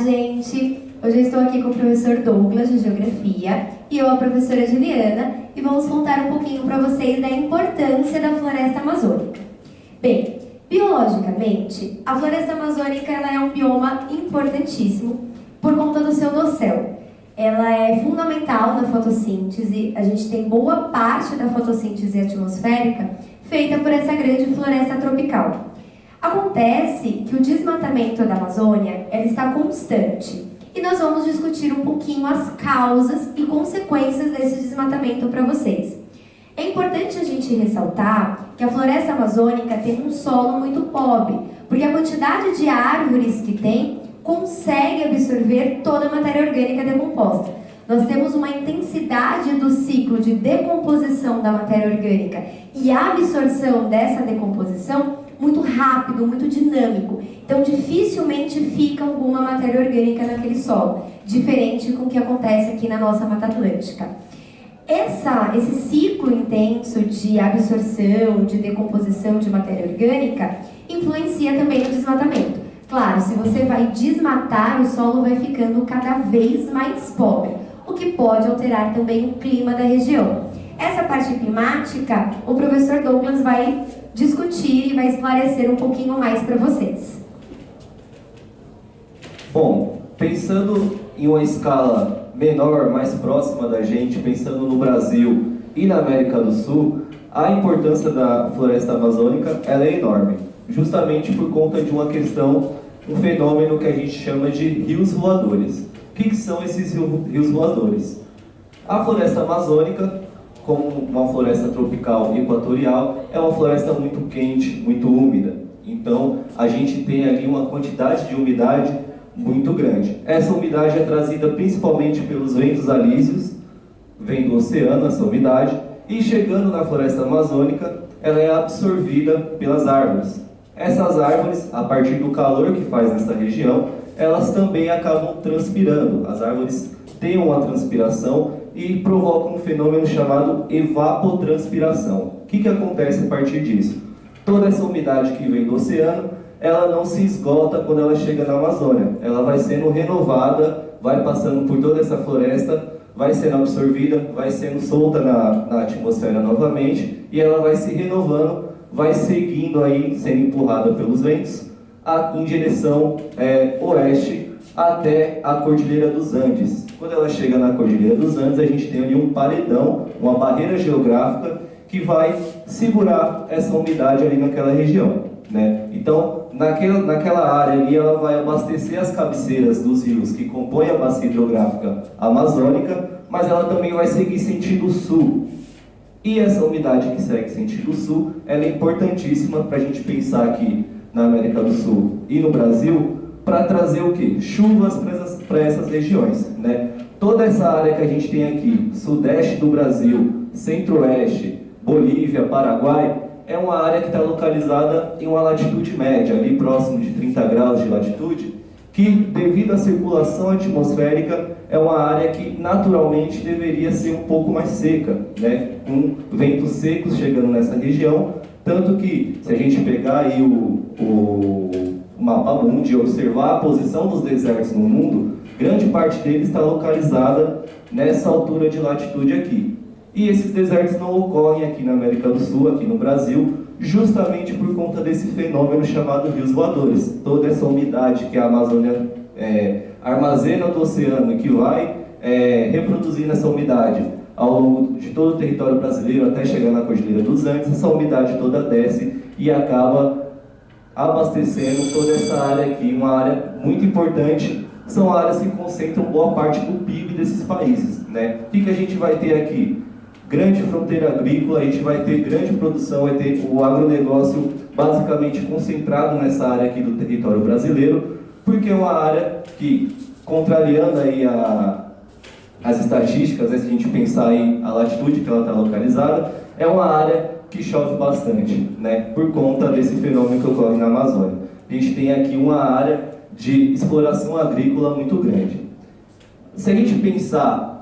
gente! Hoje eu estou aqui com o professor Douglas, de Geografia, e eu, a professora Juliana, e vamos contar um pouquinho para vocês da importância da floresta amazônica. Bem, biologicamente, a floresta amazônica ela é um bioma importantíssimo por conta do seu dossel. Ela é fundamental na fotossíntese, a gente tem boa parte da fotossíntese atmosférica feita por essa grande floresta tropical. Acontece que o desmatamento da Amazônia ela está constante e nós vamos discutir um pouquinho as causas e consequências desse desmatamento para vocês. É importante a gente ressaltar que a floresta amazônica tem um solo muito pobre, porque a quantidade de árvores que tem consegue absorver toda a matéria orgânica decomposta. Nós temos uma intensidade do ciclo de decomposição da matéria orgânica e a absorção dessa decomposição muito rápido, muito dinâmico. Então, dificilmente fica alguma matéria orgânica naquele solo, diferente com o que acontece aqui na nossa Mata Atlântica. Esse ciclo intenso de absorção, de decomposição de matéria orgânica, influencia também no desmatamento. Claro, se você vai desmatar, o solo vai ficando cada vez mais pobre, o que pode alterar também o clima da região. Essa parte climática, o professor Douglas vai discutir e vai esclarecer um pouquinho mais para vocês. Bom, pensando em uma escala menor, mais próxima da gente, pensando no Brasil e na América do Sul, a importância da floresta amazônica ela é enorme, justamente por conta de uma questão, um fenômeno que a gente chama de rios voadores. O que são esses rios voadores? A floresta amazônica, como uma floresta tropical e equatorial, é uma floresta muito quente, muito úmida. Então, a gente tem ali uma quantidade de umidade muito grande. Essa umidade é trazida principalmente pelos ventos alísios, vem do oceano essa umidade, e chegando na floresta amazônica, ela é absorvida pelas árvores. Essas árvores, a partir do calor que faz nessa região, elas também acabam transpirando. As árvores têm uma transpiração e provocam um fenômeno chamado evapotranspiração. O que acontece a partir disso? Toda essa umidade que vem do oceano, ela não se esgota quando ela chega na Amazônia. Ela vai sendo renovada, vai passando por toda essa floresta, vai sendo absorvida, vai sendo solta na atmosfera novamente, e ela vai se renovando, vai seguindo aí, sendo empurrada pelos ventos, em direção oeste, até a Cordilheira dos Andes. Quando ela chega na Cordilheira dos Andes, a gente tem ali um paredão, uma barreira geográfica que vai segurar essa umidade ali naquela região, né? Então, naquela área ali, ela vai abastecer as cabeceiras dos rios que compõem a bacia hidrográfica amazônica, mas ela também vai seguir sentido sul. E essa umidade que segue sentido sul, ela é importantíssima para a gente pensar aqui na América do Sul e no Brasil, para trazer o quê? Chuvas para essas regiões, né? Toda essa área que a gente tem aqui, sudeste do Brasil, centro-oeste, Bolívia, Paraguai, é uma área que está localizada em uma latitude média, ali próximo de 30 graus de latitude, que devido à circulação atmosférica é uma área que naturalmente deveria ser um pouco mais seca, né? Com ventos secos chegando nessa região, tanto que se a gente pegar aí o mapa mundi e observar a posição dos desertos no mundo, grande parte deles está localizada nessa altura de latitude aqui. E esses desertos não ocorrem aqui na América do Sul, aqui no Brasil, justamente por conta desse fenômeno chamado rios voadores. Toda essa umidade que a Amazônia armazena do oceano e que vai reproduzindo essa umidade ao longo de todo o território brasileiro até chegar na Cordilheira dos Andes, essa umidade toda desce e acaba abastecendo toda essa área aqui, uma área muito importante. São áreas que concentram boa parte do PIB desses países, né? O que a gente vai ter aqui? Grande fronteira agrícola, a gente vai ter grande produção, vai ter o agronegócio basicamente concentrado nessa área aqui do território brasileiro, porque é uma área que, contrariando aí as estatísticas, né, se a gente pensar aí a latitude que ela está localizada, é uma área que chove bastante, né, por conta desse fenômeno que ocorre na Amazônia. A gente tem aqui uma área de exploração agrícola muito grande. Se a gente pensar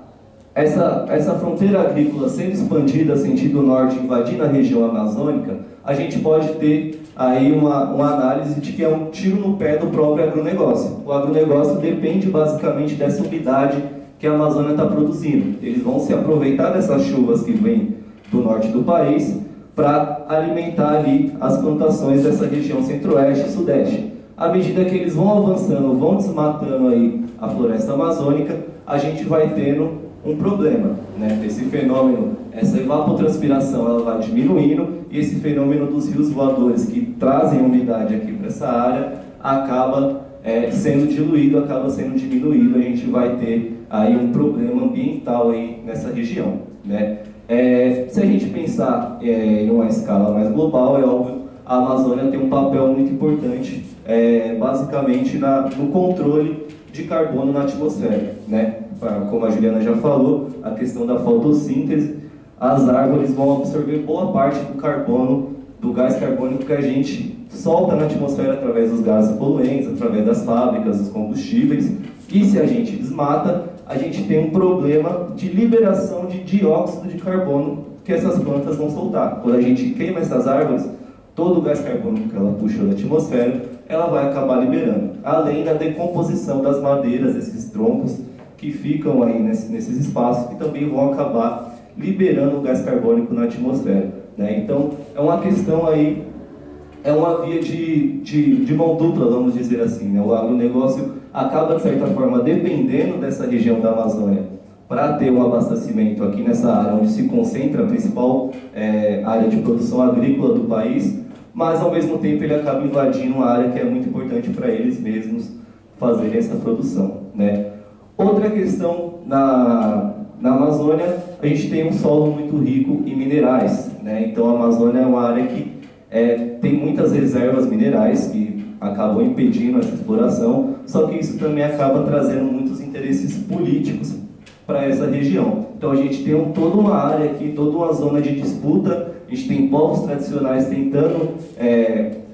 essa fronteira agrícola sendo expandida sentido norte, invadindo a região amazônica, a gente pode ter aí uma análise de que é um tiro no pé do próprio agronegócio. O agronegócio depende basicamente dessa umidade que a Amazônia está produzindo. Eles vão se aproveitar dessas chuvas que vêm do norte do país para alimentar ali as plantações dessa região centro-oeste e sudeste. À medida que eles vão avançando, vão desmatando aí a floresta amazônica, a gente vai tendo um problema, né? Esse fenômeno, essa evapotranspiração, ela vai diminuindo, e esse fenômeno dos rios voadores que trazem umidade aqui para essa área acaba sendo diluído, acaba sendo diminuído. A gente vai ter aí um problema ambiental aí nessa região, né? Se a gente pensar em uma escala mais global, é óbvio, a Amazônia tem um papel muito importante, basicamente no controle de carbono na atmosfera, né? Como a Juliana já falou, a questão da fotossíntese, as árvores vão absorver boa parte do carbono, do gás carbônico que a gente solta na atmosfera através dos gases poluentes, através das fábricas, dos combustíveis. E se a gente desmata, a gente tem um problema de liberação de dióxido de carbono que essas plantas vão soltar. Quando a gente queima essas árvores, todo o gás carbônico que ela puxa da atmosfera, ela vai acabar liberando. Além da decomposição das madeiras, desses troncos que ficam aí nesses espaços, que também vão acabar liberando o gás carbônico na atmosfera, né? Então, é uma questão aí, é uma via de mão dupla, vamos dizer assim, né? O agronegócio acaba, de certa forma, dependendo dessa região da Amazônia para ter um abastecimento aqui nessa área, onde se concentra a principal área de produção agrícola do país, mas, ao mesmo tempo, ele acaba invadindo uma área que é muito importante para eles mesmos fazerem essa produção, né? Outra questão na Amazônia, a gente tem um solo muito rico em minerais, né? Então, a Amazônia é uma área que tem muitas reservas minerais que acabam impedindo essa exploração, só que isso também acaba trazendo muitos interesses políticos para essa região. Então, a gente tem toda uma área aqui, toda uma zona de disputa, a gente tem povos tradicionais tentando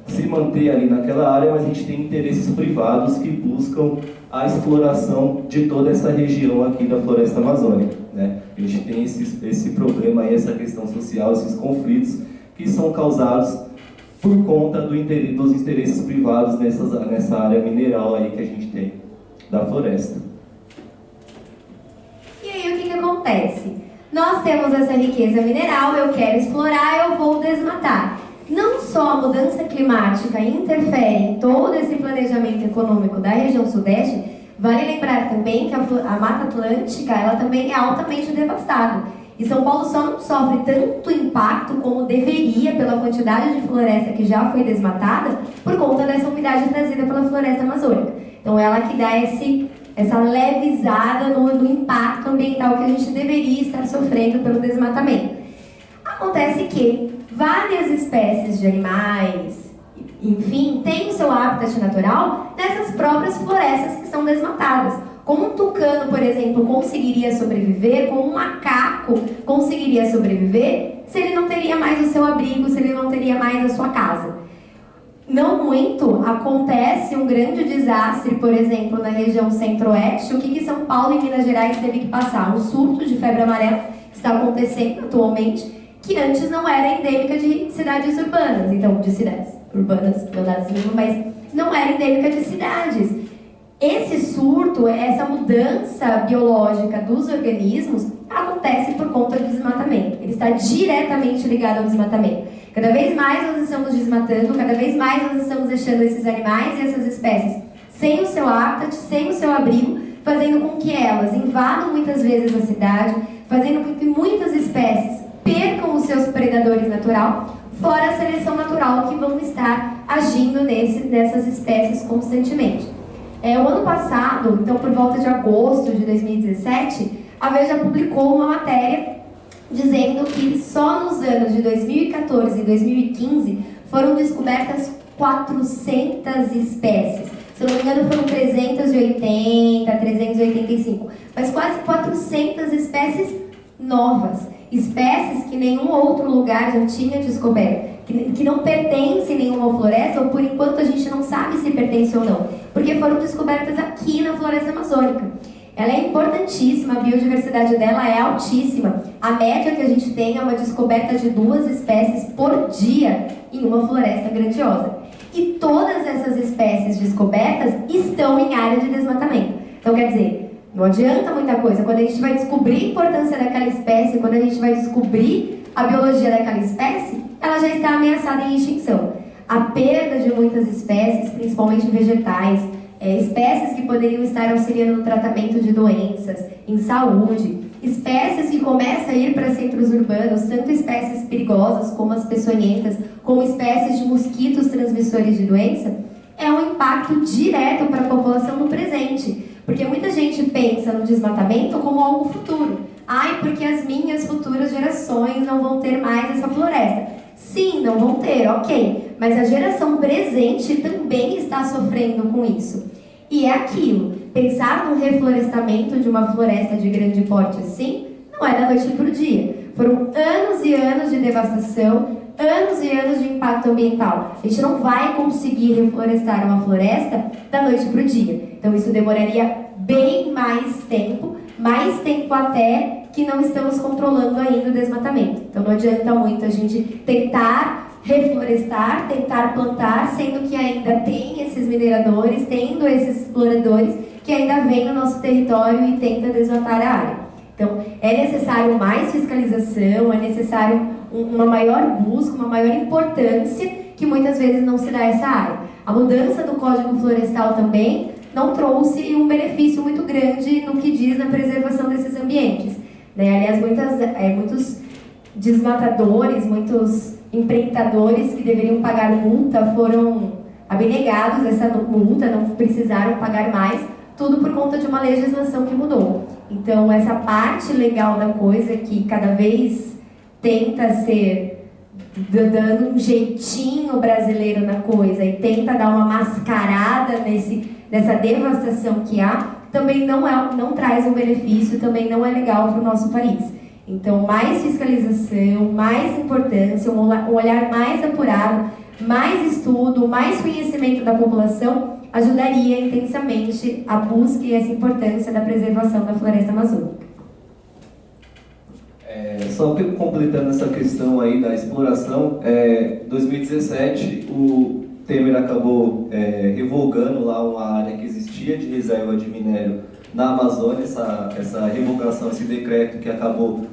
se manter ali naquela área, mas a gente tem interesses privados que buscam a exploração de toda essa região aqui da floresta amazônica, né? A gente tem esse problema aí, essa questão social, esses conflitos que são causados por conta dos interesses privados nessa área mineral aí que a gente tem da floresta. E aí, o que acontece? Nós temos essa riqueza mineral, eu quero explorar, eu vou desmatar. Não só a mudança climática interfere em todo esse planejamento econômico da região sudeste, vale lembrar também que a Mata Atlântica, ela também é altamente devastada. E São Paulo só não sofre tanto impacto como deveria pela quantidade de floresta que já foi desmatada por conta dessa umidade trazida pela floresta amazônica. Então ela que dá essa levezada no impacto ambiental que a gente deveria estar sofrendo pelo desmatamento. Acontece que várias espécies de animais, enfim, têm o seu habitat natural nessas próprias florestas que são desmatadas. Como um tucano, por exemplo, conseguiria sobreviver, como um macaco conseguiria sobreviver, se ele não teria mais o seu abrigo, se ele não teria mais a sua casa. Não muito acontece um grande desastre, por exemplo, na região centro-oeste. O que São Paulo e Minas Gerais teve que passar? Um surto de febre amarela que está acontecendo atualmente, que antes não era endêmica de cidades urbanas, então de cidades urbanas, mas não era endêmica de cidades. Esse surto, essa mudança biológica dos organismos acontece por conta do desmatamento. Ele está diretamente ligado ao desmatamento. Cada vez mais nós estamos desmatando, cada vez mais nós estamos deixando esses animais e essas espécies sem o seu habitat, sem o seu abrigo, fazendo com que elas invadam muitas vezes a cidade, fazendo com que muitas espécies percam os seus predadores naturais, fora a seleção natural que vão estar agindo nessas espécies constantemente. O ano passado, então por volta de agosto de 2017, a Veja publicou uma matéria dizendo que só nos anos de 2014 e 2015 foram descobertas 400 espécies. Se não me engano, foram 380, 385, mas quase 400 espécies novas. Espécies que nenhum outro lugar já tinha descoberto, que não pertencem a nenhuma floresta, ou por enquanto a gente não sabe se pertence ou não, porque foram descobertas aqui na floresta amazônica. Ela é importantíssima, a biodiversidade dela é altíssima. A média que a gente tem é uma descoberta de 2 espécies por dia em uma floresta grandiosa. E todas essas espécies descobertas estão em área de desmatamento. Então, quer dizer, não adianta muita coisa. Quando a gente vai descobrir a importância daquela espécie, quando a gente vai descobrir a biologia daquela espécie, ela já está ameaçada em extinção. A perda de muitas espécies, principalmente vegetais, espécies que poderiam estar auxiliando no tratamento de doenças, em saúde, espécies que começam a ir para centros urbanos, tanto espécies perigosas como as peçonhentas, como espécies de mosquitos transmissores de doença, é um impacto direto para a população no presente. Porque muita gente pensa no desmatamento como algo futuro. Ai, porque as minhas futuras gerações não vão ter mais essa floresta. Sim, não vão ter, ok. Mas a geração presente também está sofrendo com isso. E é aquilo, pensar no reflorestamento de uma floresta de grande porte assim, não é da noite para o dia. Foram anos e anos de devastação, anos e anos de impacto ambiental. A gente não vai conseguir reflorestar uma floresta da noite para o dia. Então isso demoraria bem mais tempo até que não estamos controlando ainda o desmatamento. Então não adianta muito a gente tentar reflorestar, tentar plantar, sendo que ainda tem esses mineradores, tendo esses exploradores que ainda vêm no nosso território e tentam desmatar a área. Então é necessário mais fiscalização, é necessário uma maior busca, uma maior importância que muitas vezes não se dá a essa área. A mudança do Código Florestal também não trouxe um benefício muito grande no que diz na preservação desses ambientes. Aliás, muitos desmatadores, muitos empreitadores que deveriam pagar multa foram abnegados dessa multa, não precisaram pagar mais, tudo por conta de uma legislação que mudou. Então, essa parte legal da coisa que cada vez tenta ser dando um jeitinho brasileiro na coisa e tenta dar uma mascarada nessa devastação que há, também não traz um benefício, também não é legal para o nosso país. Então, mais fiscalização, mais importância, um olhar mais apurado, mais estudo, mais conhecimento da população ajudaria intensamente a busca e essa importância da preservação da floresta amazônica. Só completando essa questão aí da exploração, em 2017 o Temer acabou revogando lá uma área que existia de reserva de minério na Amazônia, essa revogação, esse decreto que acabou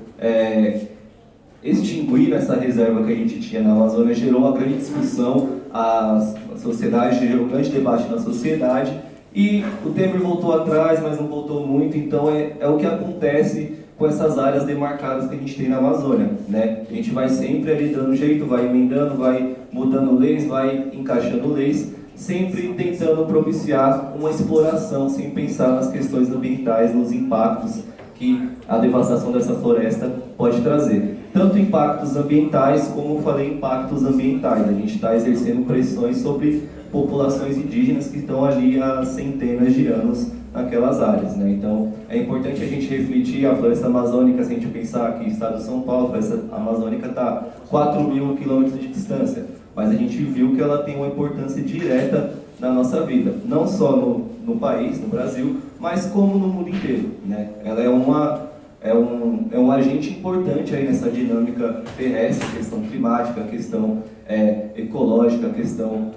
extinguir essa reserva que a gente tinha na Amazônia, gerou uma grande discussão, a sociedade gerou um grande debate na sociedade e o Temer voltou atrás, mas não voltou muito, então é o que acontece com essas áreas demarcadas que a gente tem na Amazônia, né? A gente vai sempre ali dando jeito, vai emendando, vai mudando leis, vai encaixando leis, sempre tentando propiciar uma exploração sem pensar nas questões ambientais, nos impactos que a devastação dessa floresta pode trazer. Tanto impactos ambientais, como eu falei, impactos ambientais. A gente está exercendo pressões sobre populações indígenas que estão ali há centenas de anos naquelas áreas, né? Então, é importante a gente refletir a floresta amazônica, se a gente pensar que o estado de São Paulo, a floresta amazônica está a 4.000 quilômetros de distância, mas a gente viu que ela tem uma importância direta na nossa vida, não só no país, no Brasil, mas como no mundo inteiro, né? Ela é um agente importante aí nessa dinâmica terrestre, questão climática, questão ecológica, questão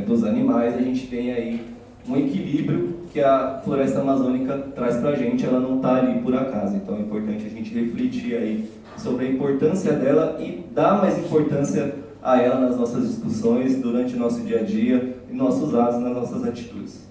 dos animais. A gente tem aí um equilíbrio que a floresta amazônica traz pra gente, ela não está ali por acaso. Então é importante a gente refletir aí sobre a importância dela e dar mais importância a ela nas nossas discussões, durante o nosso dia a dia, em nossos atos, nas nossas atitudes.